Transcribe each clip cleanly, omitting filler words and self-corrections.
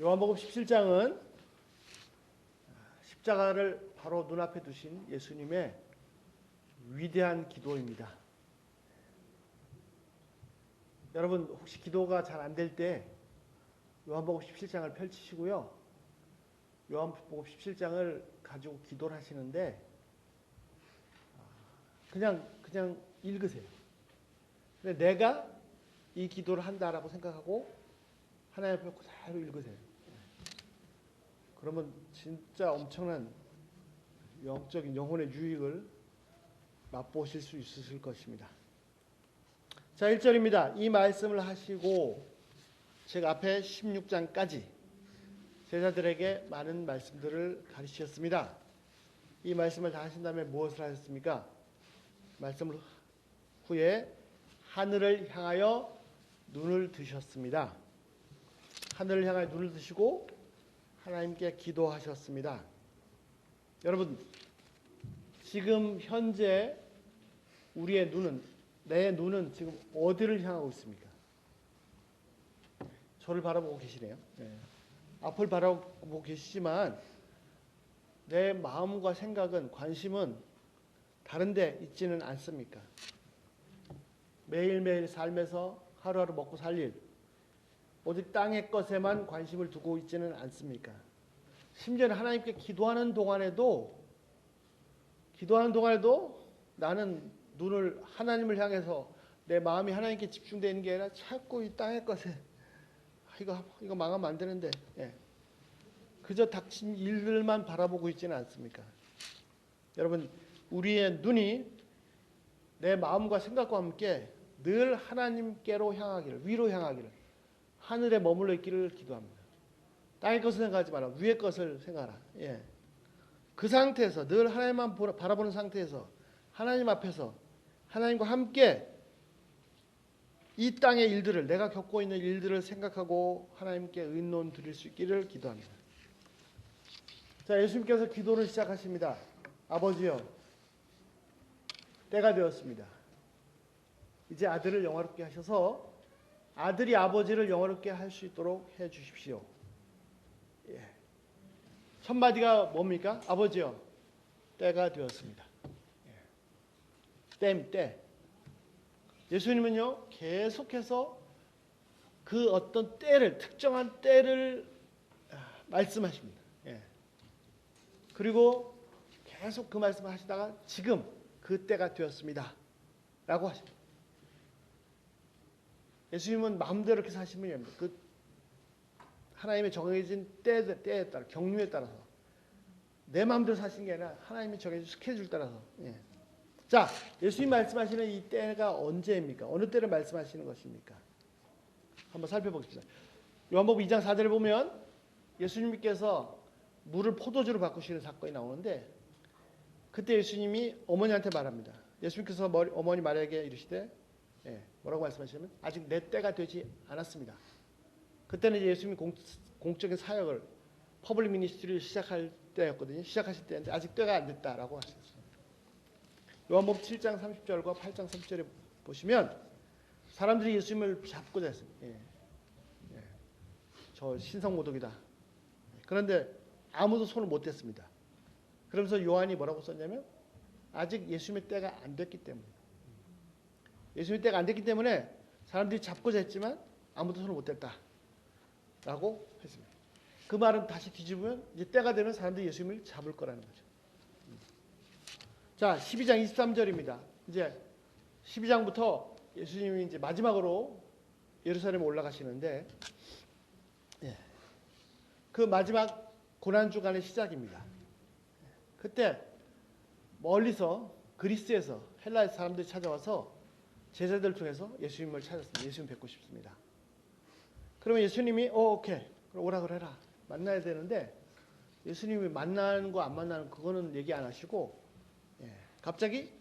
요한복음 17장은 십자가를 바로 눈앞에 두신 예수님의 위대한 기도입니다. 여러분 혹시 기도가 잘 안 될 때 요한복음 17장을 펼치시고요. 요한복음 17장을 가지고 기도를 하시는데 그냥 읽으세요. 근데 내가 이 기도를 한다라고 생각하고 하나님 앞에 그대로 읽으세요. 그러면 진짜 엄청난 영적인 영혼의 유익을 맛보실 수 있으실 것입니다. 자, 1절입니다. 이 말씀을 하시고 제가 앞에 16장까지 제자들에게 많은 말씀들을 가르치셨습니다. 이 말씀을 다 하신 다음에 무엇을 하셨습니까? 말씀 후에 하늘을 향하여 눈을 드셨습니다. 하늘을 향하여 눈을 드시고 하나님께 기도하셨습니다. 여러분, 지금 현재 우리의 눈은, 내 눈은 지금 어디를 향하고 있습니까? 저를 바라보고 계시네요. 네. 앞을 바라보고 계시지만 내 마음과 생각은, 관심은 다른 데 있지는 않습니까? 매일매일 삶에서 하루하루 먹고 살 일, 오직 땅의 것에만 관심을 두고 있지는 않습니까? 심지어는 하나님께 기도하는 동안에도 나는 눈을 하나님을 향해서 내 마음이 하나님께 집중되어 있는 게 아니라 자꾸 이 땅의 것에 이거 망하면 안 되는데, 그저 닥친 일들만 바라보고 있지는 않습니까? 여러분, 우리의 눈이 내 마음과 생각과 함께 늘 하나님께로 향하기를, 위로 향하기를, 하늘에 머물러 있기를 기도합니다. 땅의 것을 생각하지 마라. 위의 것을 생각하라. 그 상태에서 늘 하나님만 바라보는 상태에서 하나님 앞에서 하나님과 함께 이 땅의 일들을, 내가 겪고 있는 일들을 생각하고 하나님께 의논 드릴 수 있기를 기도합니다. 자, 예수님께서 기도를 시작하십니다. 아버지여, 때가 되었습니다. 이제 아들을 영화롭게 하셔서 아들이 아버지를 영화롭게 할 수 있도록 해 주십시오. 첫 마디가 뭡니까? 아버지여, 때가 되었습니다. 때. 예수님은요, 계속해서 그 어떤 때를, 특정한 때를 말씀하십니다. 그리고 계속 그 말씀을 하시다가 지금 그 때가 되었습니다. 라고 하십니다. 예수님은 마음대로 이렇게 사시는 분이 아닙니다. 그 하나님의 정해진 때에 따라, 경륜에 따라서 내 마음대로 사시는 게 아니라 하나님이 정해진 스케줄 따라서. 자, 예수님 말씀하시는 이 때가 언제입니까? 어느 때를 말씀하시는 것입니까? 한번 살펴보겠습니다. 요한복음 2장 4절에 보면 예수님께서 물을 포도주로 바꾸시는 사건이 나오는데 그때 예수님이 어머니한테 말합니다. 예수님께서 어머니 마리아에게 이르시되 뭐라고 말씀하시냐면 아직 내 때가 되지 않았습니다. 그때는 이제 예수님이 공적인 사역을 퍼블릭 미니스트리를 시작할 때였거든요. 시작하실 때인데 아직 때가 안 됐다라고 하셨어요. 요한복음 7장 30절과 8장 30절에 보시면 사람들이 예수님을 잡고자 했어요. 저 신성모독이다. 그런데 아무도 손을 못 댔습니다. 그러면서 요한이 뭐라고 썼냐면 아직 예수님의 때가 안 됐기 때문에, 예수님의 때가 안 됐기 때문에 사람들이 잡고자 했지만 아무도 손을 못 댔다 라고 했습니다. 그 말은 다시 뒤집으면 이제 때가 되면 사람들이 예수님을 잡을 거라는 거죠. 자, 12장 23절입니다. 이제 12장부터 예수님이 이제 마지막으로 예루살렘에 올라가시는데 그 마지막 고난주간의 시작입니다. 그때 멀리서 그리스에서 헬라의 사람들이 찾아와서 제자들 통해서 예수님을 찾았습니다. 예수님 뵙고 싶습니다. 그러면 예수님이 오케이 그럼 오라 그래라 만나야 되는데 예수님이 만나는 거 안 만나는 그거는 얘기 안 하시고 갑자기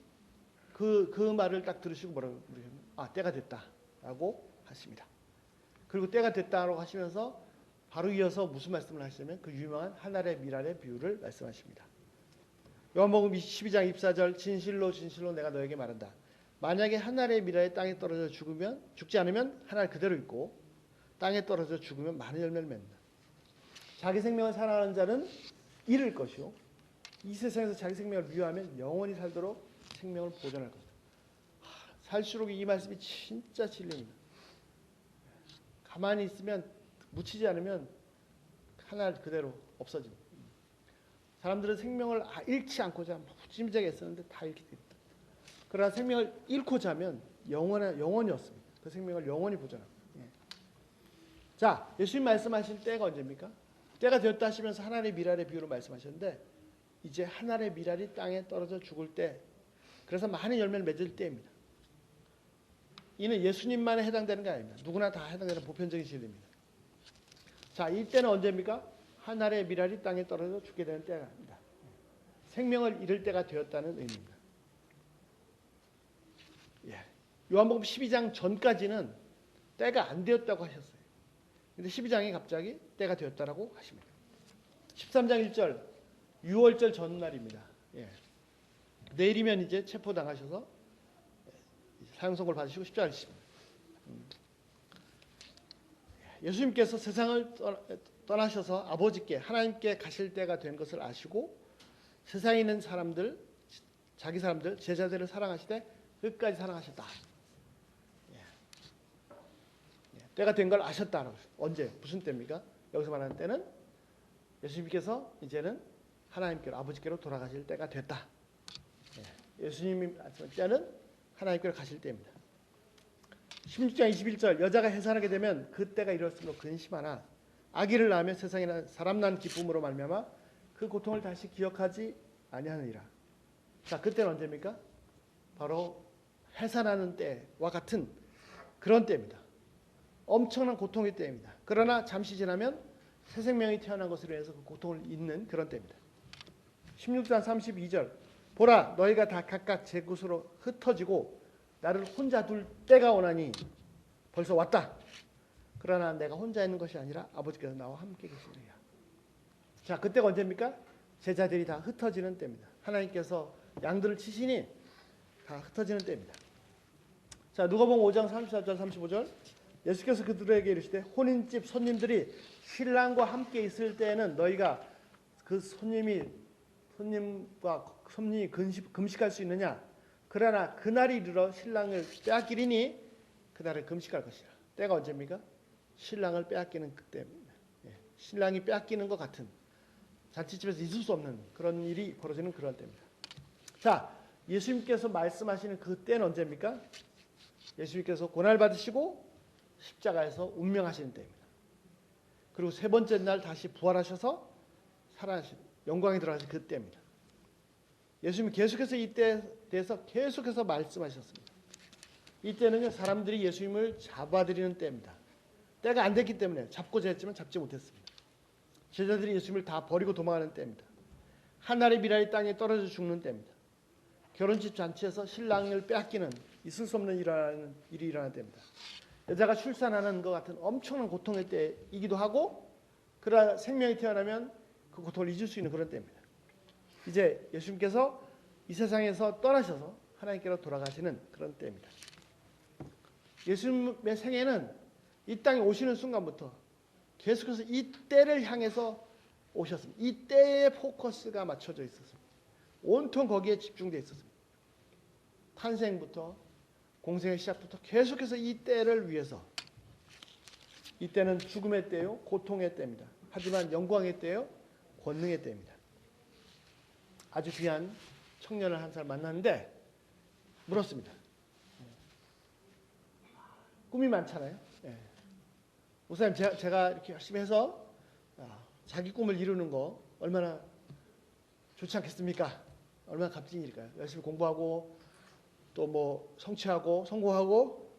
그 말을 딱 들으시고 뭐라고 그러냐면 때가 됐다라고 하십니다. 그리고 때가 됐다라고 하시면서 바로 이어서 무슨 말씀을 하시냐면 그 유명한 한 알의 밀알의 비유를 말씀하십니다. 요한복음 12장 24절 진실로 진실로 내가 너에게 말한다. 만약에 한 알의 밀알이 땅에 떨어져 죽지 않으면 한 알 그대로 있고 땅에 떨어져 죽으면 많은 열매를 맺는다. 자기 생명을 사랑하는 자는 잃을 것이요. 이 세상에서 자기 생명을 미워하면 영원히 살도록 생명을 보존할 것이다. 살수록 이 말씀이 진짜 진리입니다. 가만히 있으면, 묻히지 않으면 하나 그대로 없어집니다. 사람들은 생명을 잃지 않고자 무지무지하게 애쓰는데 다 잃게 됩니다. 그러나 생명을 잃고자 하면 영원히 없습니다. 그 생명을 영원히 보존합니다. 자, 예수님 말씀하신 때가 언제입니까? 때가 되었다 하시면서 하나님의 미랄의 비유로 말씀하셨는데, 이제 하나님의 미랄이 땅에 떨어져 죽을 때, 그래서 많은 열매를 맺을 때입니다. 이는 예수님만에 해당되는 게 아닙니다. 누구나 다 해당되는 보편적인 진리입니다. 자, 이 때는 언제입니까? 하나님의 미랄이 땅에 떨어져 죽게 되는 때입니다. 생명을 잃을 때가 되었다는 의미입니다. 요한복음 12장 전까지는 때가 안 되었다고 하셨어요. 근데 12장에 갑자기 때가 되었다라고 하십니다. 13장 1절, 6월절 전날입니다. 내일이면 이제 체포당하셔서 사형선고를 받으시고 십자가를 지십니다. 예수님께서 세상을 떠나셔서 아버지께, 하나님께 가실 때가 된 것을 아시고 세상에 있는 사람들, 자기 사람들, 제자들을 사랑하시되 끝까지 사랑하셨다. 때가 된 걸 아셨다. 언제? 무슨 때입니까? 여기서 말하는 때는 예수님께서 이제는 하나님께로, 아버지께로 돌아가실 때가 됐다. 예수님이 말씀하신 때는 하나님께로 가실 때입니다. 16장 21절, 여자가 해산하게 되면 그때가 이렇으므로 근심하나 아기를 낳으며 세상에 사람 난 기쁨으로 말미암아 그 고통을 다시 기억하지 아니하느니라. 자, 그때는 언제입니까? 바로 해산하는 때와 같은 그런 때입니다. 엄청난 고통의 때입니다. 그러나 잠시 지나면 새 생명이 태어난 것으로 해서 그 고통을 잊는 그런 때입니다. 16장 32절, 보라 너희가 다 각각 제 곳으로 흩어지고 나를 혼자 둘 때가 오나니 벌써 왔다. 그러나 내가 혼자 있는 것이 아니라 아버지께서 나와 함께 계시느니라. 자, 그때가 언제입니까? 제자들이 다 흩어지는 때입니다. 하나님께서 양들을 치시니 다 흩어지는 때입니다. 자, 누가복음 5장 34절 35절, 예수께서 그들에게 이르시되 혼인집 손님들이 신랑과 함께 있을 때에는 너희가 그 손님이 금식할 수 있느냐? 그러나 그날이 이르러 신랑을 빼앗기리니 그날을 금식할 것이라. 때가 언제입니까? 신랑을 빼앗기는 그때입니다. 신랑이 빼앗기는 것 같은, 잔치집에서 있을 수 없는 그런 일이 벌어지는 그런 때입니다. 자, 예수님께서 말씀하시는 그 때는 언제입니까? 예수님께서 고난을 받으시고 십자가에서 운명하시는 때입니다. 그리고 세 번째 날 다시 부활하셔서 살아나신, 영광에 들어가신 그 때입니다. 예수님이 계속해서 이 때에 대해서 계속해서 말씀하셨습니다. 이 때는요, 사람들이 예수님을 잡아들이는 때입니다. 때가 안 됐기 때문에 잡고자 했지만 잡지 못했습니다. 제자들이 예수님을 다 버리고 도망하는 때입니다. 하나님의 미랄이 땅에 떨어져 죽는 때입니다. 결혼식 잔치에서 신랑을 빼앗기는, 있을 수 없는 일이 일어나는 때입니다. 여자가 출산하는 것 같은 엄청난 고통의 때이기도 하고, 그러나 생명이 태어나면 그 고통을 잊을 수 있는 그런 때입니다. 이제 예수님께서 이 세상에서 떠나셔서 하나님께로 돌아가시는 그런 때입니다. 예수님의 생애는 이 땅에 오시는 순간부터 계속해서 이 때를 향해서 오셨습니다. 이 때에 포커스가 맞춰져 있었습니다. 온통 거기에 집중되어 있었습니다. 탄생부터 공생의 시작부터 계속해서 이 때를 위해서, 이 때는 죽음의 때요, 고통의 때입니다. 하지만 영광의 때요, 권능의 때입니다. 아주 귀한 청년을 한 사람 만났는데 물었습니다. 꿈이 많잖아요. 목사님, 제가 이렇게 열심히 해서 자기 꿈을 이루는 거 얼마나 좋지 않겠습니까? 얼마나 값진 일일까요? 열심히 공부하고 또 뭐 성취하고 성공하고,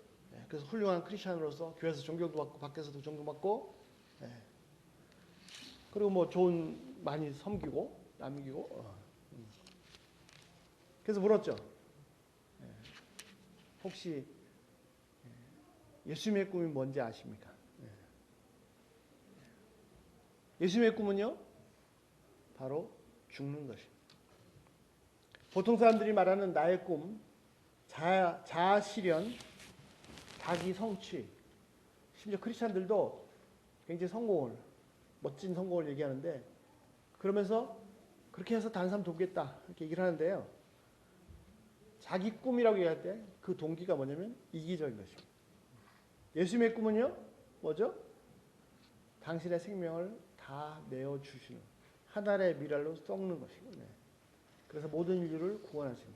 그래서 훌륭한 크리스천으로서 교회에서 존경도 받고 밖에서도 존경받고, 그리고 뭐 좋은, 많이 섬기고 남기고. 그래서 물었죠. 혹시 예수님의 꿈이 뭔지 아십니까? 예수님의 꿈은요, 바로 죽는 것입니다. 보통 사람들이 말하는 나의 꿈, 자아 실현, 자기 성취, 심지어 크리스찬들도 굉장히 성공을, 멋진 성공을 얘기하는데 그러면서 그렇게 해서 다른 사람 돕겠다 이렇게 얘기를 하는데요. 자기 꿈이라고 얘기할 때 그 동기가 뭐냐면 이기적인 것입니다. 예수님의 꿈은요. 뭐죠? 당신의 생명을 다 내어주시는 한 알의 미랄로 썩는 것이고 네. 그래서 모든 인류를 구원하시는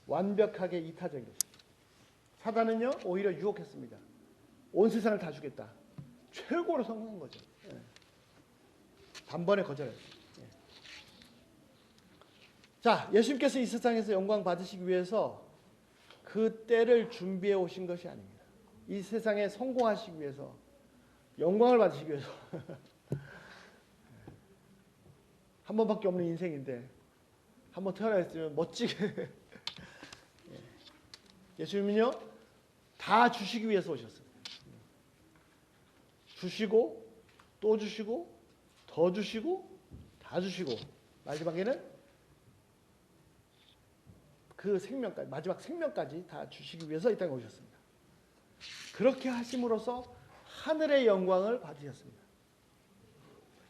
완벽하게 이타적인 것입니다. 사단은요. 오히려 유혹했습니다. 온 세상을 다 주겠다. 최고로 성공한 거죠. 네. 단번에 거절했어요. 네. 자, 예수님께서 이 세상에서 영광 받으시기 위해서 그 때를 준비해 오신 것이 아닙니다. 이 세상에 성공하시기 위해서 영광을 받으시기 위해서 한 번밖에 없는 인생인데 한 번 태어났으면 멋지게 예수님은요 다 주시기 위해서 오셨어요. 주시고 또 주시고 더 주시고 다 주시고 마지막에는 그 생명까지 마지막 생명까지 다 주시기 위해서 이 땅에 오셨습니다. 그렇게 하심으로써 하늘의 영광을 받으셨습니다.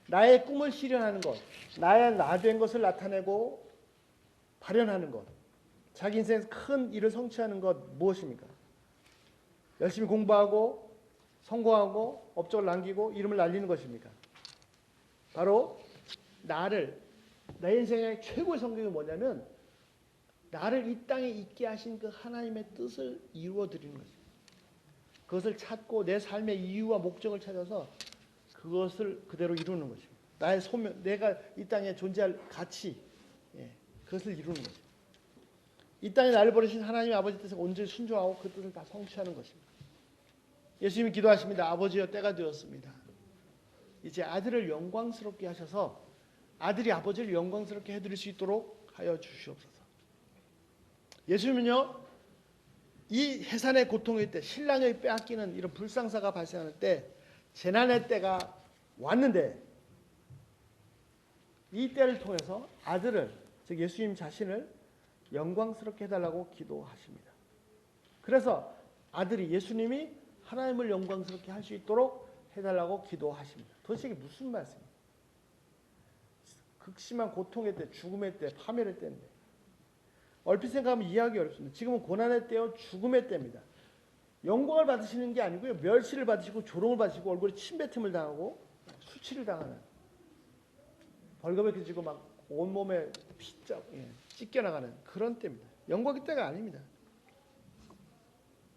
나의 꿈을 실현하는 것, 나의 나된 것을 나타내고 발현하는 것, 자기 인생에서 큰 일을 성취하는 것 무엇입니까? 열심히 공부하고 성공하고 업적을 남기고 이름을 날리는 것입니까? 바로 내 인생의 최고의 성공이 뭐냐면 나를 이 땅에 있게 하신 그 하나님의 뜻을 이루어 드리는 것입니다. 그것을 찾고 내 삶의 이유와 목적을 찾아서 그것을 그대로 이루는 것입니다. 나의 소명, 내가 이 땅에 존재할 가치, 그것을 이루는 것입니다. 이 땅에 나를 버리신 하나님 아버지 뜻에 온전히 순종하고 그 뜻을 다 성취하는 것입니다. 예수님이 기도하십니다. 아버지여 때가 되었습니다. 이제 아들을 영광스럽게 하셔서 아들이 아버지를 영광스럽게 해드릴 수 있도록 하여 주시옵소서. 예수님은요. 이 해산의 고통의 때 신랑을 빼앗기는 이런 불상사가 발생하는 때 재난의 때가 왔는데 이 때를 통해서 아들을 즉 예수님 자신을 영광스럽게 해달라고 기도하십니다. 그래서 아들이 예수님이 하나님을 영광스럽게 할 수 있도록 해달라고 기도하십니다. 도대체 이게 무슨 말씀입니까? 극심한 고통의 때, 죽음의 때, 파멸의 때인데 얼핏 생각하면 이해하기 어렵습니다. 지금은 고난의 때요 죽음의 때입니다. 영광을 받으시는 게 아니고요. 멸시를 받으시고 조롱을 받으시고 얼굴에 침뱉음을 당하고 수치를 당하는 벌거벗겨지고 막 온몸에 피자 찢겨나가는 그런 때입니다. 영광의 때가 아닙니다.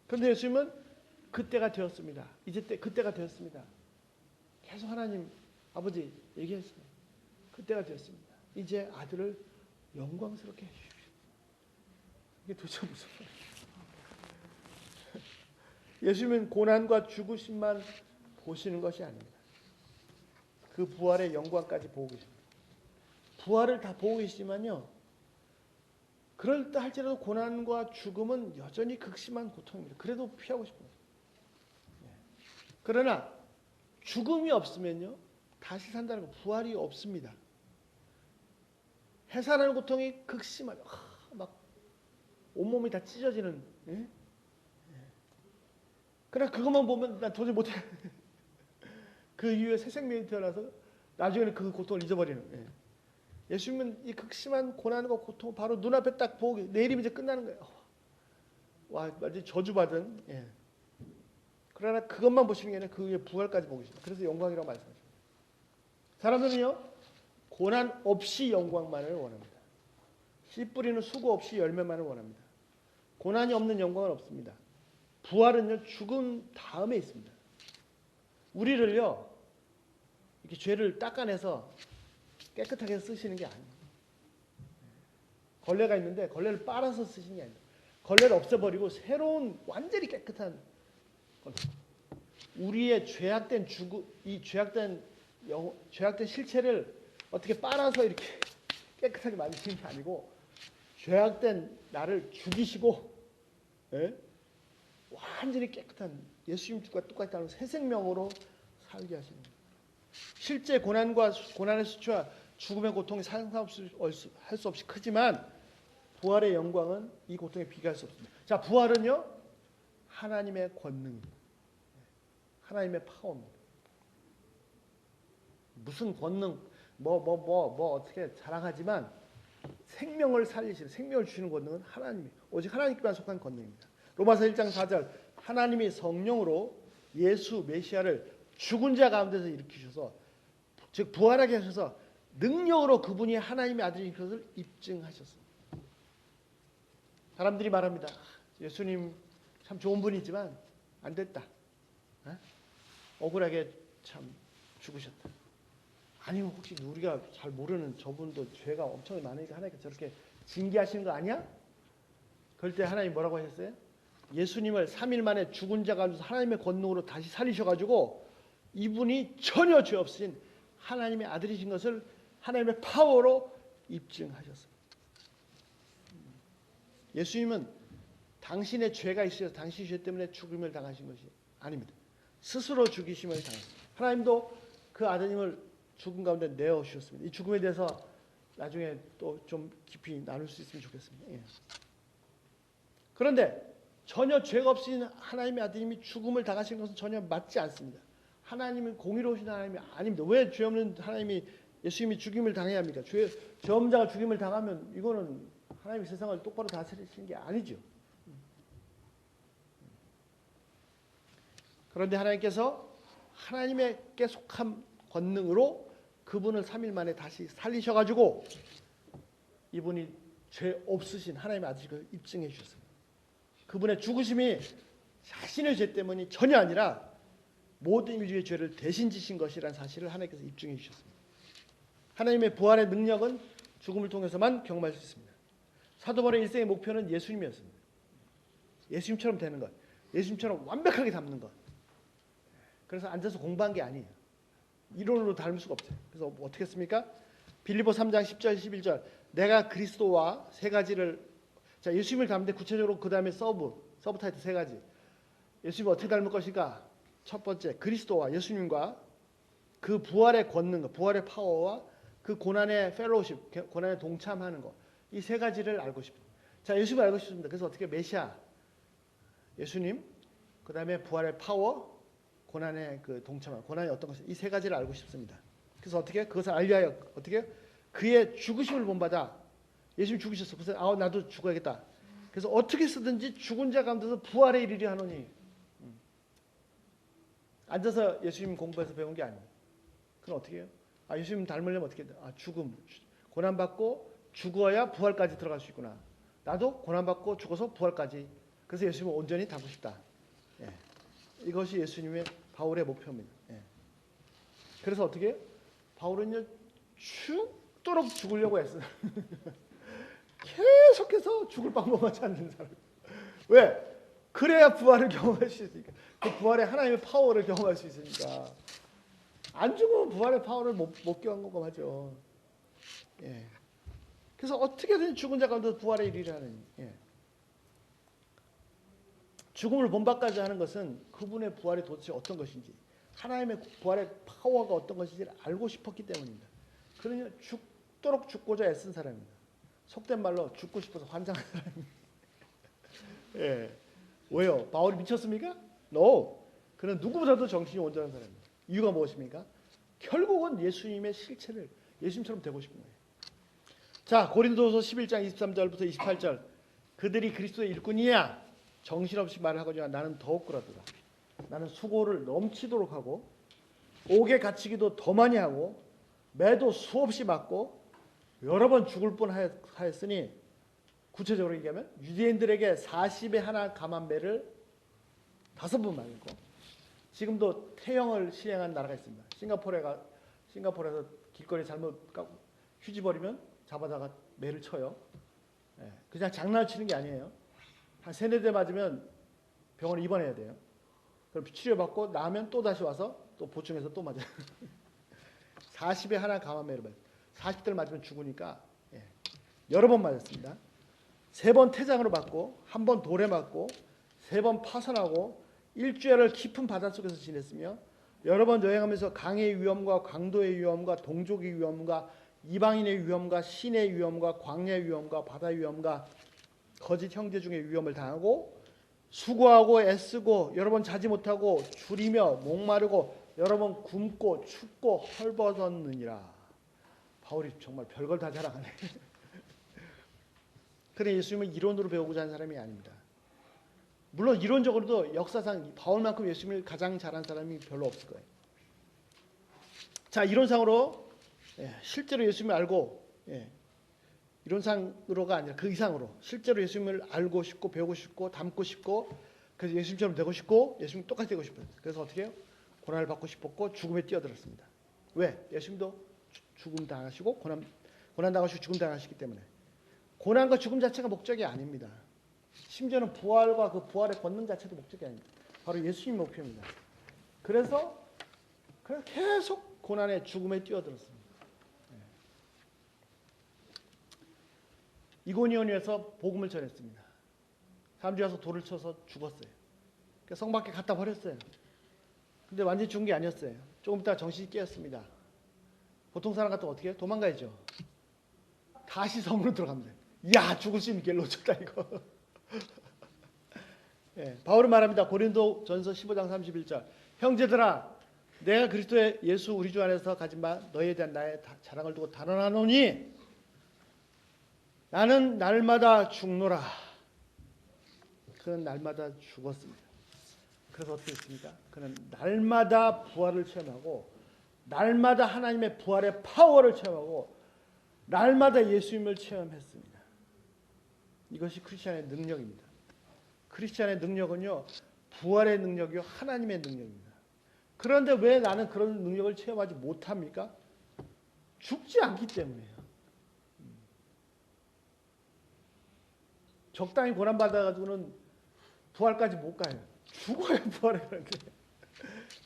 그런데 예수님은 그때가 되었습니다. 이제 그때가 되었습니다. 계속 하나님 아버지 얘기했습니다. 그때가 되었습니다. 이제 아들을 영광스럽게 해주십시오. 이게 도대체 무슨 말이에요? 예수님은 고난과 죽으심만 보시는 것이 아닙니다. 그 부활의 영광까지 보고 계십니다. 부활을 다 보고 계시지만요. 그럴다 할지라도 고난과 죽음은 여전히 극심한 고통입니다. 그래도 피하고 싶어요. 그러나 죽음이 없으면요. 다시 산다는 거 부활이 없습니다. 해산하는 고통이 극심하죠. 막 온몸이 다 찢어지는. 그러나 그것만 보면 난 도저히 못해. 그 이후에 새 생명이 태어나서 나중에는 그 고통을 잊어버리는. 예수님은 이 극심한 고난과 고통 바로 눈앞에 딱 보고 내일이면 이제 끝나는 거예요. 와, 완전히 저주받은. 그러나 그것만 보시는 게 아니라 그 위에 부활까지 보고 계십니다. 그래서 영광이라고 말씀하십니다. 사람들은요. 고난 없이 영광만을 원합니다. 씨 뿌리는 수고 없이 열매만을 원합니다. 고난이 없는 영광은 없습니다. 부활은요. 죽은 다음에 있습니다. 우리를요. 이렇게 죄를 닦아내서 깨끗하게 쓰시는 게 아니에요. 걸레가 있는데 걸레를 빨아서 쓰시는 게 아니에요. 걸레를 없애버리고 새로운 완전히 깨끗한 걸레. 우리의 죄악된 죄악된 실체를 어떻게 빨아서 이렇게 깨끗하게 만드시는 게 아니고 죄악된 나를 죽이시고 완전히 깨끗한 예수님과 똑같다는 새 생명으로 살게 하시는 거예요. 실제 고난의 수치와 죽음의 고통이 상상할 수 없이 크지만 부활의 영광은 이 고통에 비교할 수 없습니다. 자, 부활은요. 하나님의 권능입니다. 하나님의 파워입니다. 무슨 권능 어떻게 자랑하지만 생명을 살리시는 생명을 주시는 권능은 하나님이 오직 하나님께만 속한 권능입니다. 로마서 1장 4절 하나님이 성령으로 예수 메시아를 죽은 자 가운데서 일으키셔서 즉 부활하게 하셔서 능력으로 그분이 하나님의 아들인 것을 입증하셨습니다. 사람들이 말합니다. 예수님 참 좋은 분이지만 안 됐다. 억울하게 참 죽으셨다. 아니면 혹시 우리가 잘 모르는 저분도 죄가 엄청 많으니까 하나님께서 저렇게 징계하시는 거 아니야? 그럴 때 하나님 뭐라고 하셨어요? 예수님을 3일 만에 죽은 자 가운데서 하나님의 권능으로 다시 살리셔가지고 이분이 전혀 죄 없으신 하나님의 아들이신 것을 하나님의 파워로 입증하셨습니다. 예수님은 당신의 죄가 있어서 당신 죄 때문에 죽음을 당하신 것이 아닙니다. 스스로 죽이심을 당했습니다. 하나님도 그 아드님을 죽음 가운데 내어주셨습니다. 이 죽음에 대해서 나중에 또 좀 깊이 나눌 수 있으면 좋겠습니다. 예. 그런데 전혀 죄가 없으신 하나님의 아드님이 죽음을 당하신 것은 전혀 맞지 않습니다. 하나님은 공의로우신 하나님이 아닙니다. 왜 죄 없는 하나님이 예수님이 죽임을 당해야 합니까? 죄 없는 자가 죽임을 당하면 이거는 하나님이 세상을 똑바로 다스리시는 게 아니죠. 그런데 하나님께서 하나님께 속한 권능으로 그분을 3일 만에 다시 살리셔가지고 이분이 죄 없으신 하나님의 아들을 입증해 주셨습니다. 그분의 죽으심이 자신의 죄 때문이 전혀 아니라 모든 인류의 죄를 대신 지신 것이라는 사실을 하나님께서 입증해 주셨습니다. 하나님의 부활의 능력은 죽음을 통해서만 경험할 수 있습니다. 사도 바울의 일생의 목표는 예수님이었습니다. 예수님처럼 되는 것, 예수님처럼 완벽하게 닮는 것. 그래서 앉아서 공부한 게 아니에요. 이론으로 닮을 수가 없어요. 그래서 어떻게 했습니까? 빌립보 3장 10절 11절 내가 그리스도와 세 가지를 자 예수님을 닮는데 구체적으로 그 다음에 서브 타이틀 세 가지 예수님을 어떻게 닮을 것인가? 첫 번째 그리스도와 예수님과 그 부활의 권능, 부활의 파워와 그 고난의 펠로우십, 고난에 동참하는 것 이 세 가지를 알고 싶어요. 자 예수님을 알고 싶습니다. 그래서 어떻게 메시아 예수님 그 다음에 부활의 파워 고난에 그 동참하는 고난이 어떤 것이 이 세 가지를 알고 싶습니다. 그래서 어떻게 그것을 알려야 어떻게 그의 죽으심을 본받아 예수님 죽으셨어. 그래서 나도 죽어야겠다. 그래서 어떻게 쓰든지 죽은 자 가운데서 부활에 이르려 하노니 앉아서 예수님 공부해서 배운 게 아니에요. 그럼 어떻게 해요? 예수님 닮으려면 어떻게 해요? 죽음 고난받고 죽어야 부활까지 들어갈 수 있구나. 나도 고난받고 죽어서 부활까지. 그래서 예수님을 온전히 닮고 싶다. 예. 이것이 예수님의 바울의 목표입니다. 예. 그래서 어떻게 해요? 바울은요 죽도록 죽으려고 했어요. 계속해서 죽을 방법만 찾는 사람. 왜? 그래야 부활을 경험할 수 있으니까. 그 부활의 하나님의 파워를 경험할 수 있으니까. 안 죽으면 부활의 파워를 못 경험하죠. 예. 그래서 어떻게든 죽은 자 가운데 부활에 이르라는. 예. 죽음을 본받까지 하는 것은 그분의 부활이 도대체 어떤 것인지 하나님의 부활의 파워가 어떤 것인지를 알고 싶었기 때문입니다. 그러니 죽도록 죽고자 애쓴 사람입니다. 속된 말로 죽고 싶어서 환장한 사람입니다. 예. 왜요? 바울이 미쳤습니까? No. 그는 누구보다도 정신이 온전한 사람입니다. 이유가 무엇입니까? 결국은 예수님의 실체를 예수님처럼 되고 싶은 거예요. 자, 고린도서 11장 23절부터 28절 그들이 그리스도의 일꾼이야 정신없이 말을 하거니와 나는 더욱 그러더라. 나는 수고를 넘치도록 하고 옥에 갇히기도 더 많이 하고 매도 수없이 맞고 여러 번 죽을 뻔하였으니 구체적으로 얘기하면 유대인들에게 40에 하나 감한 배를 5번 맞고 지금도 태형을 시행한 나라가 있습니다. 싱가포르에서 길거리 잘못 휴지 버리면 잡아다가 매를 쳐요. 예, 그냥 장난을 치는 게 아니에요. 한 3-4대 맞으면 병원에 입원해야 돼요. 그럼 치료받고 나면 또 다시 와서 또 보충해서 또 맞아요. 40에 하나 감한 매를 맞아요. 40대를 맞으면 죽으니까 여러 번 맞았습니다. 3번 태장으로 맞고 1번 돌에 맞고 3번 파선하고 일주일을 깊은 바닷속에서 지냈으며 여러 번 여행하면서 강의 위험과 강도의 위험과 동족의 위험과 이방인의 위험과 신의 위험과 광야의 위험과 바다의 위험과 거짓 형제 중에 위험을 당하고 수고하고 애쓰고 여러 번 자지 못하고 줄이며 목마르고 여러분 굶고 춥고 헐벗었느니라. 바울이 정말 별걸 다 자랑하네. 그래 예수님을 이론으로 배우고자 하는 사람이 아닙니다. 물론 이론적으로도 역사상 바울만큼 예수님을 가장 잘한 사람이 별로 없을 거예요. 자, 이론상으로 실제로 예수님을 알고 이론상으로가 아니라 그 이상으로 실제로 예수님을 알고 싶고 배우고 싶고 닮고 싶고 그래서 예수님처럼 되고 싶고 예수님 똑같이 되고 싶어요. 그래서 어떻게 해요? 고난을 받고 싶었고 죽음에 뛰어들었습니다. 왜? 예수님도 죽음 당하시고 고난 당하시고 죽음 당하시기 때문에 고난과 죽음 자체가 목적이 아닙니다. 심지어는 부활과 그 부활의 권능 자체도 목적이 아닙니다. 바로 예수님 목표입니다. 그래서 계속 고난의 죽음에 뛰어들었습니다. 이고니온에서 복음을 전했습니다. 사람들이 와서 돌을 쳐서 죽었어요. 그러니까 성 밖에 갖다 버렸어요. 근데 완전히 죽은 게 아니었어요. 조금 있다가 정신이 깨었습니다. 보통 사람 같으면 어떻게 해요? 도망가야죠. 다시 성으로 들어갑니다. 야, 죽을 수 있는 길 놓쳤다 이거. 바울은 말합니다. 고린도 전서 15장 31절. 형제들아, 내가 그리스도의 예수 우리 주 안에서 가진 바 너희에 대한 나의 자랑을 두고 단언하노니 나는 날마다 죽노라. 그는 날마다 죽었습니다. 그래서 어떻게 했습니까? 그는 날마다 부활을 체험하고 날마다 하나님의 부활의 파워를 체험하고 날마다 예수님을 체험했습니다. 이것이 크리스찬의 능력입니다. 크리스찬의 능력은요, 부활의 능력이요, 하나님의 능력입니다. 그런데 왜 나는 그런 능력을 체험하지 못합니까? 죽지 않기 때문이에요. 적당히 고난받아가지고는 부활까지 못 가요. 죽어야 부활을 하는데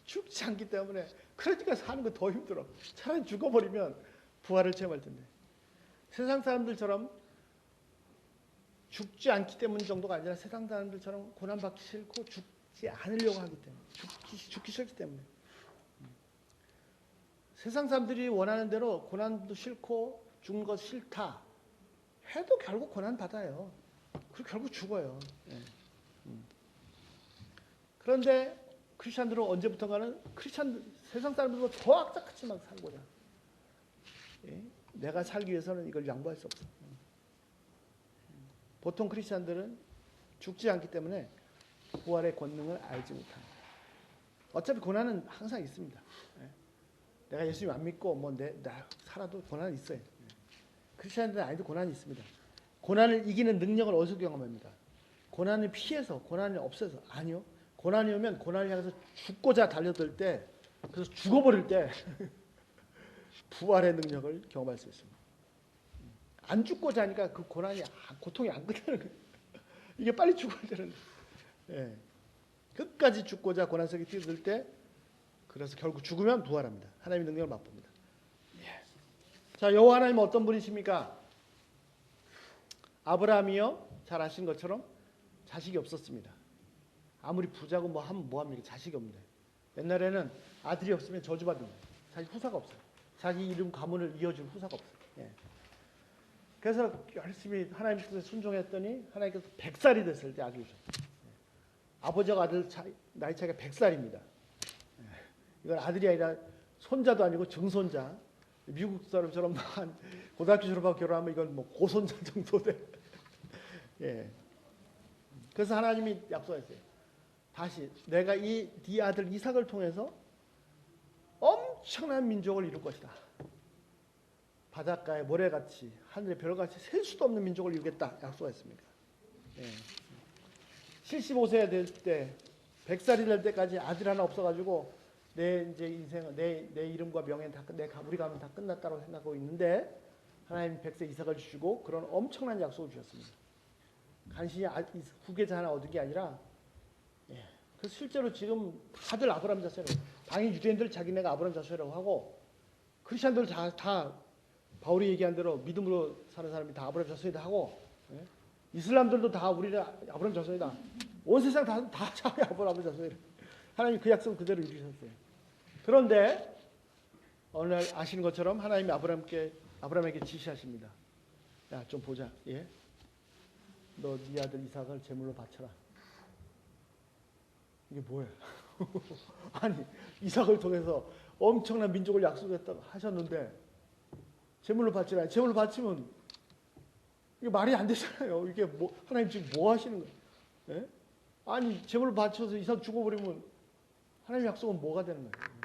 죽지 않기 때문에 그러니까 사는 거 더 힘들어. 차라리 죽어버리면 부활을 체험할 텐데. 세상 사람들처럼 죽지 않기 때문 정도가 아니라 세상 사람들처럼 고난받기 싫고 죽지 않으려고 하기 때문에 죽기 싫기 때문에 세상 사람들이 원하는 대로 고난도 싫고 죽는 거 싫다 해도 결국 고난 받아요. 그리고 결국 죽어요. 그런데 크리스찬들은 언제부턴가는 세상 사람들보다 더 악착같이 막 살고자. 내가 살기 위해서는 이걸 양보할 수 없어. 보통 크리스찬들은 죽지 않기 때문에 부활의 권능을 알지 못합니다. 어차피 고난은 항상 있습니다. 내가 예수님 안 믿고 나 살아도 고난은 있어요. 크리스찬들은 아니도 고난이 있습니다. 고난을 이기는 능력을 어디서 경험합니까? 고난을 피해서, 고난을 없애서. 아니요. 고난이 오면 고난을 향해서 죽고자 달려들 때, 그래서 죽어버릴 때 부활의 능력을 경험할 수 있습니다. 안 죽고자 하니까 그 고통이 안 끝나는 거예요. 이게 빨리 죽어야 되는데. 끝까지 죽고자 고난 속에 뛰어들 때, 그래서 결국 죽으면 부활합니다. 하나님의 능력을 맛봅니다. 자, 여호와 하나님은 어떤 분이십니까? 아브라함이요, 잘 아시는 것처럼 자식이 없었습니다. 아무리 부자고 하면 뭐합니까? 자식이 없는데. 옛날에는 아들이 없으면 저주받습니다. 자기 후사가 없어요. 자기 이름 가문을 이어줄 후사가 없어요. 그래서 열심히 하나님 뜻에 순종했더니 하나님께서 100살이 됐을 때 아들 주셨어요. 아버지와 아들 나이 차이가 100살입니다. 이건 아들이 아니라 손자도 아니고 증손자. 미국 사람처럼 한 고등학교 졸업하고 결혼하면 이건 고손자 정도 돼. 그래서 하나님이 약속했어요. 다시 내가 네 아들 이삭을 통해서 엄청난 민족을 이룰 것이다. 바닷가의 모래같이 하늘의 별같이 셀 수도 없는 민족을 이루겠다 약속했습니다. 75세 될 때 100살이 될 때까지 아들 하나 없어가지고 내 이제 인생 내 이름과 명예는 다 우리 가면 다 끝났다고 생각하고 있는데 하나님 100세 이삭을 주시고 그런 엄청난 약속을 주셨습니다. 간신히 후계자 하나 얻은 게 아니라 그래서 실제로 지금 다들 아브라함 자손이라고 당연히 유대인들 자기네가 아브라함 자손이라고 하고 크리스천들 다 바울이 얘기한 대로 믿음으로 사는 사람이 다 아브라함 자손이다 하고 이슬람들도 다 우리는 아브라함 자손이다. 온 세상 다 자기 아브라함 자손이다. 하나님이 그 약속을 그대로 이루셨어요. 그런데 어느 날 아시는 것처럼 하나님이 아브라함에게 지시하십니다. 야, 좀 보자. 너 네 아들 이삭을 제물로 바쳐라. 이게 뭐예요? 아니 이삭을 통해서 엄청난 민족을 약속했다고 하셨는데 제물로 바치라. 제물로 바치면 이게 말이 안 되잖아요. 이게 뭐 하나님 지금 뭐 하시는 거예요? 예? 아니 제물로 바쳐서 이삭 죽어버리면 하나님 약속은 뭐가 되는 거예요?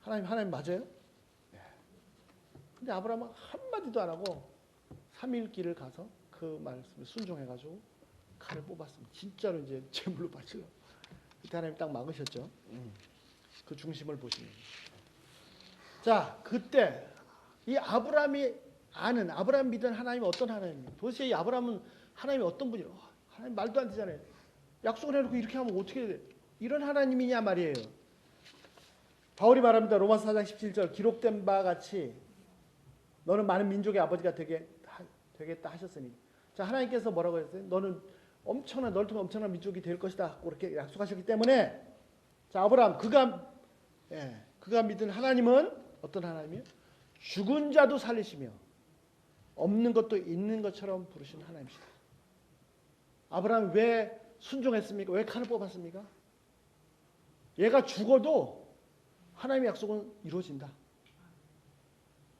하나님 맞아요? 예. 근데 아브라함은 한마디도 안 하고 3일 길을 가서 그 말씀을 순종해가지고 칼을 뽑았습니다. 진짜로 이제 제물로 바치려고. 그때 하나님 딱 막으셨죠. 그 중심을 보시면. 자, 그때 이 아브라함이 아는 아브라함 믿은 하나님이 어떤 하나님이에요? 도대체 이 아브라함은 하나님이 어떤 분이에요? 하나님 말도 안 되잖아요. 약속을 해놓고 이렇게 하면 어떻게 돼? 이런 하나님이냐 말이에요. 바울이 말합니다. 로마서 4장 17절 기록된 바와 같이 너는 많은 민족의 아버지가 되겠다 하셨으니. 자, 하나님께서 뭐라고 했어요? 너는 너를 통해 엄청난 민족이 될 것이다. 그렇게 약속하셨기 때문에 자, 아브라함 그가 믿은 하나님은 어떤 하나님이에요? 죽은 자도 살리시며 없는 것도 있는 것처럼 부르신 하나님이시다. 아브라함이 왜 순종했습니까? 왜 칼을 뽑았습니까? 얘가 죽어도 하나님의 약속은 이루어진다.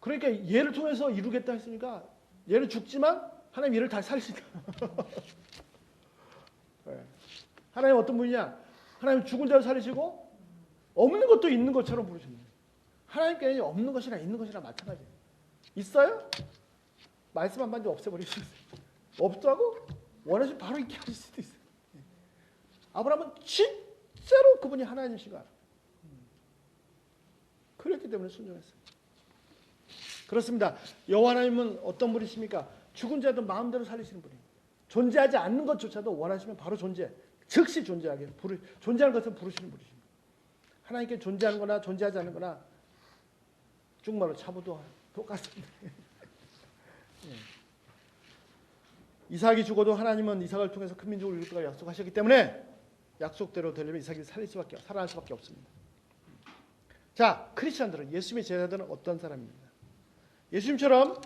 그러니까 얘를 통해서 이루겠다 했으니까 얘는 죽지만 하나님 얘를 다시 살리신다. 하나님 어떤 분이냐? 하나님 죽은 자를 살리시고 없는 것도 있는 것처럼 부르시는 거예요. 하나님께는 없는 것이나 있는 것이나 마찬가지예요. 있어요? 말씀 한마디 없애버릴 수 있어요. 없다고? 원하시면 바로 있게 하실 수도 있어요. 아브라함은 진짜로 그분이 하나님이신 거 알아요. 그렇기 때문에 순종했어요. 그렇습니다. 여호와 하나님은 어떤 분이십니까? 죽은 자도 마음대로 살리시는 분이에요. 존재하지 않는 것조차도 원하시면 바로 즉시 존재하게 존재하는 것은 부르시는 분이십니다. 하나님께 존재하는 거나 존재하지 않는 거나 중말로 차보도 똑같습니다. 이삭이 죽어도 하나님은 이삭을 통해서 큰 민족을 이룰 거라 약속하셨기 때문에 약속대로 되려면 이삭이 살아날 수밖에 없습니다. 자, 크리스천들은 예수님의 제자들은 어떤 사람입니다. 예수님처럼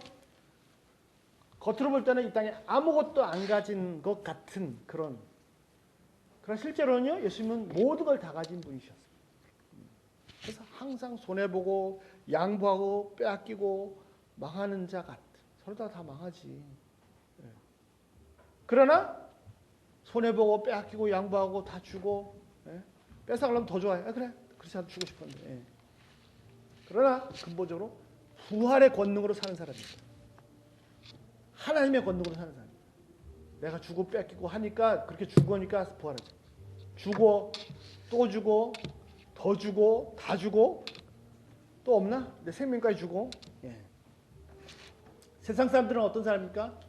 겉으로 볼 때는 이 땅에 아무것도 안 가진 것 같은 그런 실제로는요 예수님은 모든 걸 다 가진 분이셨어요. 그래서 항상 손해보고 양보하고 빼앗기고 망하는 자 같은 서로 다 망하지. 그러나 손해보고 빼앗기고 양보하고 다 주고 뺏어가려면 더 좋아해. 그래 그렇지 않아도 주고 싶었는데. 그러나 근본적으로 부활의 권능으로 사는 사람입니다. 하나님의 권능으로 사는 사람. 내가 주고 뺏기고 하니까 그렇게 주고니까 부활하죠. 주고 또 주고 더 주고 다 주고 또 없나? 내 생명까지 주고. 세상 사람들은 어떤 사람입니까?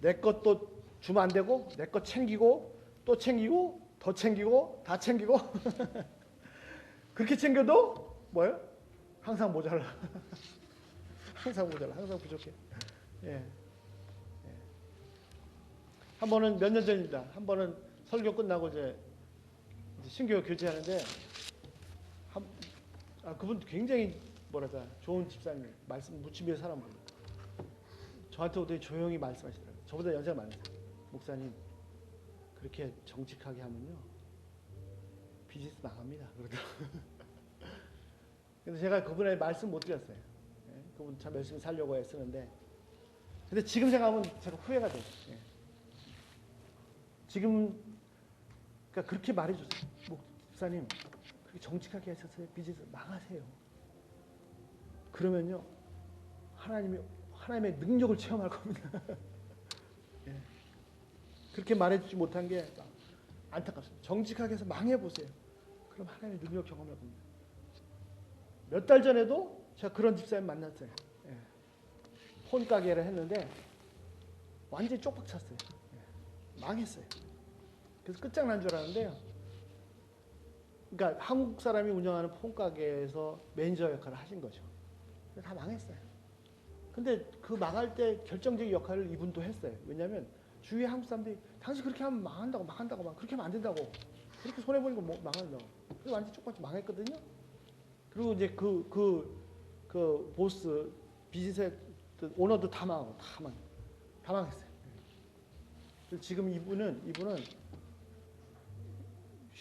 내 것도 주면 안 되고 내 것 챙기고 또 챙기고 더 챙기고 다 챙기고 그렇게 챙겨도 뭐예요? 항상 모자라. 항상 모자라. 항상 부족해. 한 번은 몇 년 전입니다. 한 번은 설교 끝나고 이제 신교 교제하는데 그분 굉장히 뭐랄까 좋은 집사님 말씀 무침의 사람 분. 저한테 오더니 조용히 말씀하시더라고요. 저보다 연세가 많으세요. 목사님 그렇게 정직하게 하면요 비즈니스 망합니다. 그러더라고요. 근데 제가 그분의 말씀 못 드렸어요. 그분 참 열심히 살려고 애쓰는데 근데 지금 생각하면 제가 후회가 돼요. 지금 그러니까 그렇게 말해주세요. 목사님 그렇게 정직하게 하셔서 비즈니스 망하세요. 그러면요 하나님의 능력을 체험할 겁니다. 그렇게 말해주지 못한 게 안타깝습니다. 정직하게 해서 망해보세요. 그럼 하나님의 능력 경험할 겁니다. 몇 달 전에도 제가 그런 집사님 만났어요. 폰 가게를 했는데 완전히 쪽박 찼어요. 망했어요. 그래서 끝장난 줄 알았는데요. 그러니까 한국 사람이 운영하는 폰 가게에서 매니저 역할을 하신 거죠. 다 망했어요. 근데 그 망할 때 결정적인 역할을 이분도 했어요. 왜냐하면 주위에 한국 사람들이 당신 그렇게 하면 망한다고 그렇게 하면 안 된다고 그렇게 손해 보는 거 망한다고. 그래서 완전 쪽박 망했거든요. 그리고 이제 그 보스 비즈니스 오너도 다 망했어요. 지금 이분은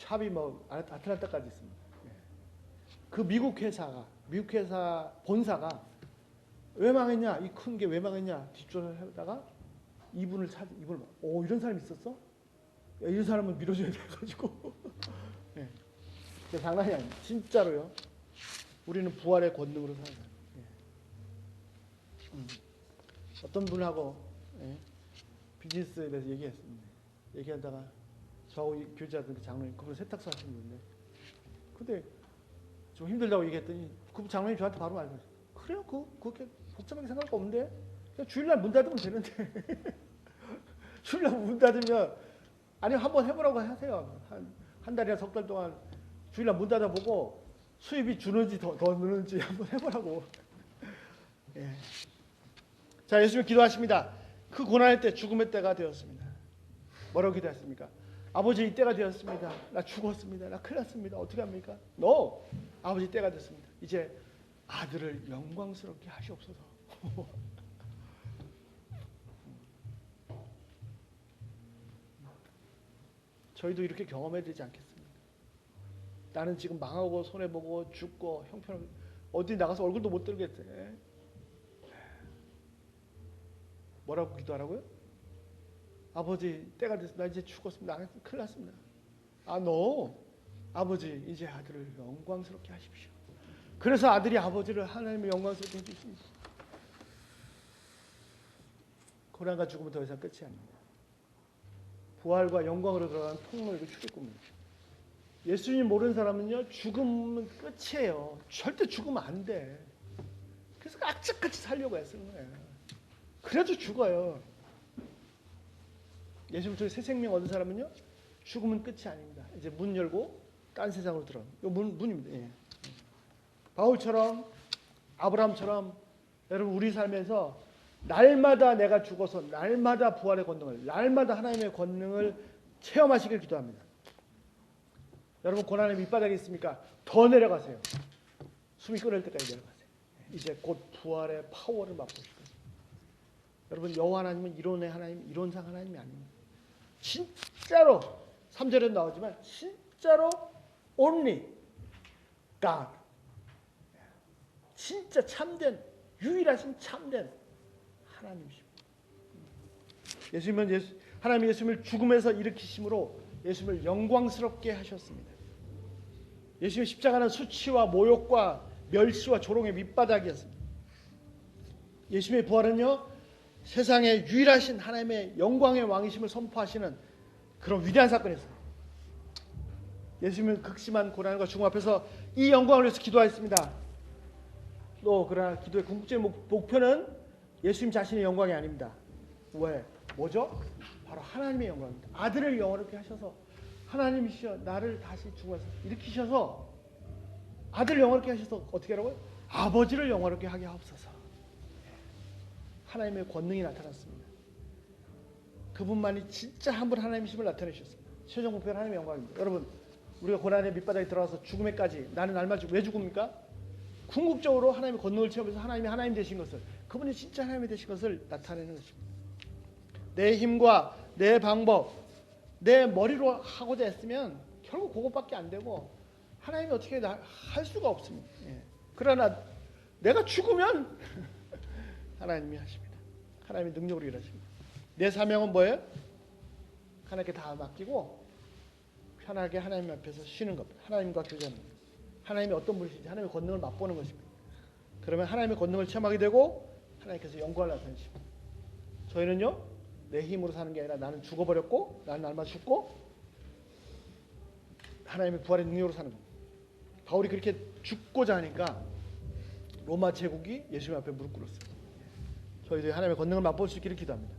샵이 뭐 아틀란타까지 있습니다. 예. 그 미국 회사 본사가 왜 망했냐? 이 큰 게 왜 망했냐? 뒷조사를 하다가 이분을 이런 사람이 있었어? 야, 이런 사람은 밀어줘야 돼가지고. 예. 장난이 아닙니다. 진짜로요. 우리는 부활의 권능으로 사는 거예요. 예. 어떤 분하고 비즈니스에 대해서 얘기했습니다. 얘기하다가 저하고 교제하던 그 장로님, 그분 세탁소 하시는 분인데, 근데 좀 힘들다고 얘기했더니 그 장로님 저한테 바로 말씀하셨어요. 그래요? 그렇게 복잡하게 생각할 거 없는데 그냥 주일날 문 닫으면 되는데. 주일날 문 닫으면 아니 한번 해보라고 하세요. 한 달이나 석 달 동안 주일날 문 닫아보고 수입이 주는지 더 느는지 한번 해보라고. 예. 자, 예수님 기도하십니다. 그 고난의 때, 죽음의 때가 되었습니다. 뭐라고 기도했습니까? 아버지, 이 때가 되었습니다. 나 죽었습니다. 나 큰일 났습니다. 어떻게 합니까? 아버지, 때가 됐습니다. 이제 아들을 영광스럽게 하시옵소서. 저희도 이렇게 경험해야 되지 않겠습니까? 나는 지금 망하고 손해보고 죽고 형편없고 어디 나가서 얼굴도 못 들겠대. 뭐라고 기도하라고요? 아버지, 때가 됐습니다. 나 이제 죽었습니다. 나 큰일 났습니다. 아버지, 이제 아들을 영광스럽게 하십시오. 그래서 아들이 아버지를 하나님의 영광스럽게 해주십니다. 고난과 죽음은 더 이상 끝이 아닙니다. 부활과 영광으로 들어가는 통로이고 출입구입니다. 예수님 모르는 사람은요, 죽음은 끝이에요. 절대 죽으면 안 돼. 그래서 악착같이 살려고 애쓰는 거예요. 그래도 죽어요. 예수님 통해 새 생명 얻은 사람은요, 죽음은 끝이 아닙니다. 이제 문 열고 딴 세상으로 들어가는 이 문입니다. 예. 바울처럼, 아브라함처럼 여러분 우리 삶에서 날마다 내가 죽어서 날마다 부활의 권능을, 날마다 하나님의 권능을 체험하시길 기도합니다. 여러분 고난의 밑바닥에 있습니까? 더 내려가세요. 숨이 끊을 때까지 내려가세요. 이제 곧 부활의 파워를 맛보실 거예요. 여러분 여호와 하나님은 이론의 하나님, 이론상 하나님이 아닙니다. 진짜로 3절에 나오지만 진짜로 only God, 진짜 참된, 유일하신 참된 하나님이십니다. 하나님이 예수님을 죽음에서 일으키심으로 예수님을 영광스럽게 하셨습니다. 예수님의 십자가는 수치와 모욕과 멸시와 조롱의 밑바닥이었습니다. 예수님의 부활은요, 세상의 유일하신 하나님의 영광의 왕이심을 선포하시는 그런 위대한 사건이었습니다. 예수님은 극심한 고난과 죽음 앞에서 이 영광을 위해서 기도하였습니다. 또 그러나 기도의 궁극적인 목표는 예수님 자신의 영광이 아닙니다. 왜? 뭐죠? 바로 하나님의 영광입니다. 아들을 영원하게 하셔서 하나님이시여 나를 다시 죽어서 일으키셔서 아들을 영원하게 하셔서 어떻게 하라고요? 아버지를 영원하게 하게 하옵소서. 하나님의 권능이 나타났습니다. 그분만이 진짜 한 분 하나님이심을 나타내셨습니다. 최종 목표는 하나님의 영광입니다. 여러분 우리가 고난의 밑바닥에 들어가서 죽음에까지 나는 날마다 왜 죽습니까? 궁극적으로 하나님의 권능을 체험해서 하나님이 하나님 되신 것을, 그분이 진짜 하나님이 되신 것을 나타내는 것입니다. 내 힘과 내 방법, 내 머리로 하고자 했으면 결국 그것밖에 안 되고 하나님이 어떻게 할 수가 없습니다. 예. 그러나 내가 죽으면 하나님이 하십니다. 하나님의 능력으로 일하십니다. 내 사명은 뭐예요? 하나님께 다 맡기고 편하게 하나님 앞에서 쉬는 겁니다. 하나님과 교제하는 겁니다. 하나님이 어떤 분이신지 하나님의 권능을 맛보는 것입니다. 그러면 하나님의 권능을 체험하게 되고 하나님께서 영광을 나타내십니다. 저희는요, 내 힘으로 사는 게 아니라 나는 죽어버렸고 나는 날마다 죽고 하나님의 부활의 능력으로 사는 겁니다. 바울이 그렇게 죽고자 하니까 로마 제국이 예수님 앞에 무릎 꿇었습니다. 저희들이 하나님의 권능을 맛볼 수 있기를 기도합니다.